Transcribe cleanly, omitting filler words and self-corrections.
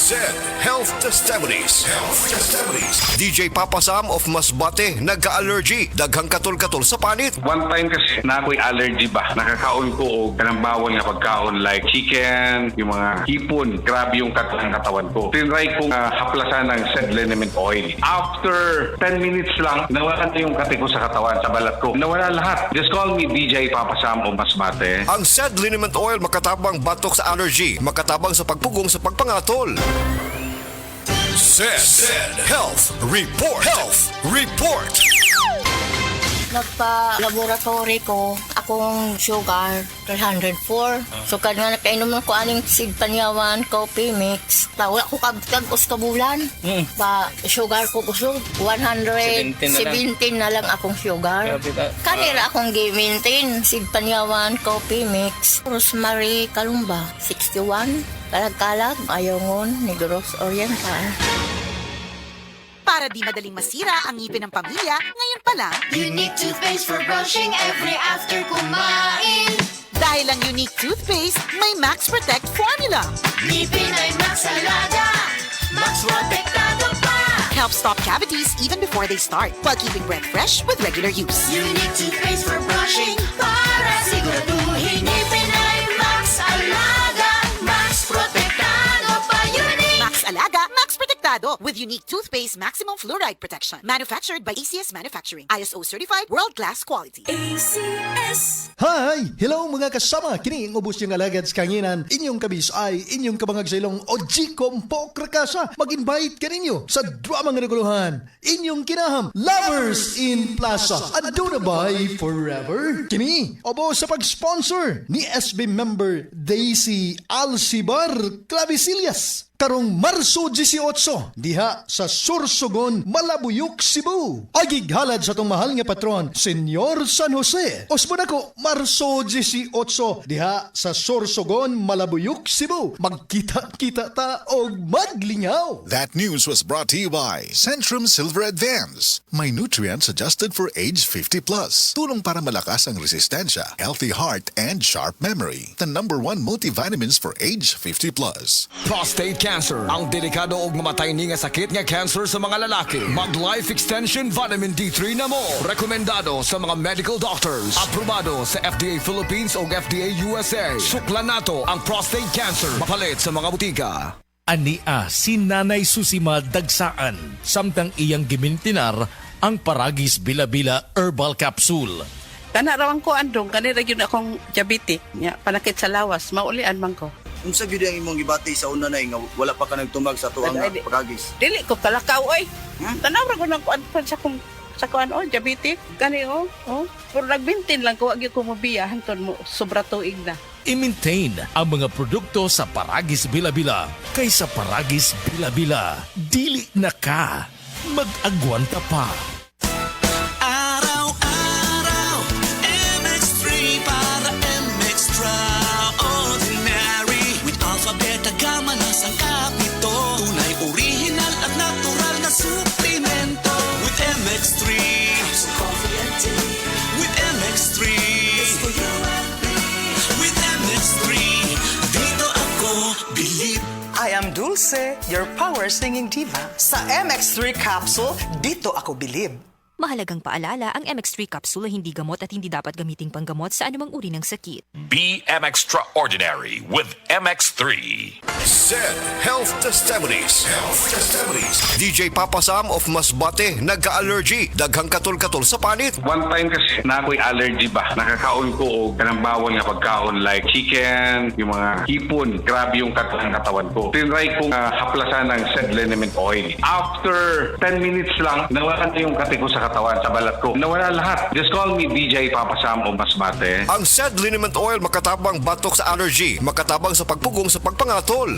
Said Health Testimonies. DJ Papa Sam of Masbate nagka-allergy, daghang katol-katol sa panit. One time kasi na ako'y allergy ba, nakakaon ko o kanang bawal nga pagkaon like chicken, yung mga hipon, grabe yung katawan ko. Tinry kong haplasan ng said liniment oil. After 10 minutes lang, nawala na yung kate ko sa katawan, sa balat ko. Nawala lahat. Just call me DJ Papa Sam of Masbate. Ang said liniment oil makatabang batok sa allergy, makatabang sa pagpugong sa pagpangatol. Said Health Report. Nagpa-laboratory ko, akong sugar, 304. So, kanya nakainom ko aning Sig Panyawan coffee mix. Wala ko kabutag kabulan. Ba, sugar ko gusto, 117 na lang akong sugar. Kanira akong gi-maintain, Sig Panyawan coffee mix. Rosemary Kalumba, 61. Kalag-kalag, Ayongon, Negros Oriental. Para di madaling masira ang ngipin ng pamilya, ngayon pa lang, Unique toothpaste for brushing every after kumain. dahil ang unique toothpaste may Max Protect formula. Ngipin ay Max Alaga, Max Protektado pa. Helps stop cavities even before they start, while keeping breath fresh with regular use. Unique toothpaste for brushing para siguraduhin ngipin ay Max Alaga, Max Protektado pa. Unique. Max Alaga, Max Protectado with unique toothpaste maximum fluoride protection. Manufactured by ACS Manufacturing. ISO certified, world-class quality. ACS. Hi! Hello mga kasama! Kini ang ubos yung alagad sa kanginan. Inyong kabisay, inyong kabangag sa ilong o Gcom po krakasa. Mag-invite ka ninyo sa drama nga naguluhan. Inyong kinaham, Lovers in Plaza. Aduna by Forever. Kini, obo sa pag-sponsor ni SB member Daisy Alcibar Clavisillas. Karong Marso 18, diha sa Sursogon, Malabuyok, Cebu. Agighalad sa tong mahal nga patron, Senyor San Jose. Osmo na ko, Marso 18, diha sa Sursogon, Malabuyok, Cebu. Magkita-kita ta o maglingaw. That news was brought to you by Centrum Silver Advance. May nutrients adjusted for age 50 plus. Tulong para malakas ang resistensya, healthy heart, and sharp memory. The #1 multivitamins for age 50 plus. Prostate cancer, ang delikado ug mamatay ni nga sakit nga cancer sa mga lalaki. Mag Life Extension Vitamin D3 na mo. Rekomendado sa mga medical doctors. Aprobado sa FDA Philippines ug FDA USA. Suklan nato ang prostate cancer. Mapalit sa mga butika. Ania si Nanay Susima Dagsaan, samtang iyang gimintinar ang Paragis Bila-Bila Herbal Capsule. Kana rawang ko andong, kanira yun akong diabetic, nya panakit sa lawas, maulian man ko. Unsa gyud ang imong gibati sa una nay nga wala pa ka nagtumag sa tuang pagagis? Dili ko kalakaw oy. Tanaw ra ko nang kuan sa kuan diabetic, kani pero nagbintin lang ko agi ko mobiya hanton mo sobra tuig na. I-maintain ang mga produkto sa Paragis Bila-Bila kaysa Paragis Bila-Bila. Dili na ka. Mag-agwanta pa. Araw-araw, MX3 para MX-Traordinary. With alpha, beta, gamma na sangkap nito. Tunay, original at natural na suplemento. With MX3, so coffee and tea. With MX3, it's for you and me. With MX3, dito ako believe. I am Dulce, your power singing diva. Sa MX3 capsule, dito ako bilib. Mahalagang paalala, ang MX3 capsule ay hindi gamot at hindi dapat gamiting panggamot sa anumang uri ng sakit. Be Extraordinary with MX3. Said Health Testimonies. DJ Papa Sam of Masbate nagka-allergy, daghang katol-katol sa panit. One time kasi na ako'y allergy ba, nakakaon ko o kanang bawal nga pagkaon like chicken, yung mga hipon, grabe yung katawan ko. Tinry kong haplasan ng said liniment oil. After 10 minutes lang, nawala na yung kate ko sa katawan, sa balat ko. Nawala lahat. Just call me DJ Papa Sam o Masbate. Ang said liniment oil makatabang batok sa allergy, makatabang sa pagpugong sa pagpangatol.